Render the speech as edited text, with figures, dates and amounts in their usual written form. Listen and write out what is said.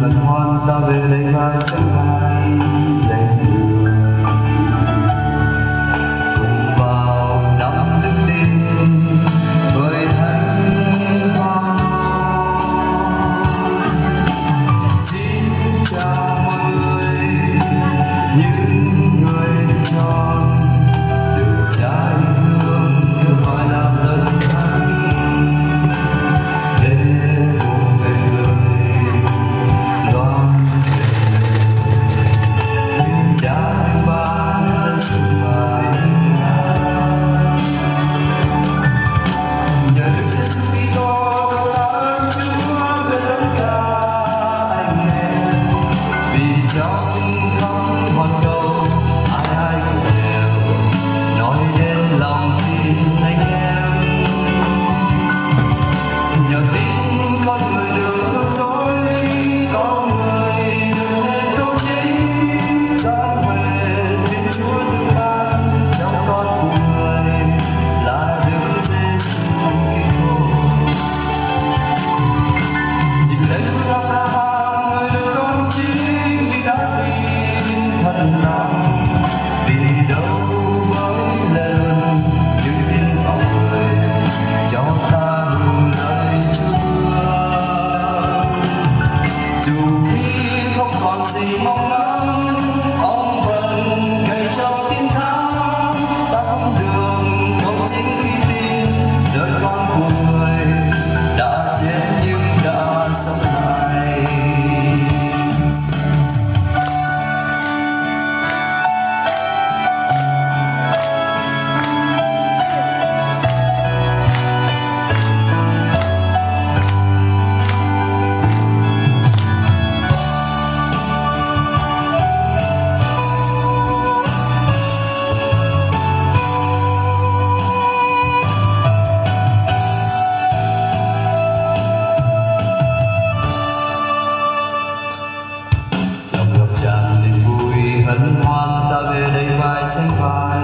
hân hoan ta về đây vai sánh vai lên đường cùng vào năm đức tin với thánh hoa. Xin chào mọi người, những người tròn từ trái hương kêu gọi làm dân thánh để cùng về người loan truyền tình cha thứ ba dân sự bài nhờ Đức Giêsu Kitô ta Chúa về tất cả anh em vì trong khắp hoàn cầu ai cũng đều nói đến lòng tin anh em. Nhờ tin con người được cứu rỗi, con người được nên câu chính sáng về Thiên Chúa thương ban trong con cùng người là Đức Giêsu Kitô. Nhìn lên Abraham người được công chính vì đã tin thật lòng, vì đâu với lẽ luôn những tin vào người cho ta đủ lời Chúa. Dù khi không còn gì mong ngóng, ông vẫn ngày trong tin thắng ta không đường công chính uy tín đợi con của người đã chết nhưng đã sống lại. Lòng ngập tràn niềm vui hân hoan ta về đây vai sánh vai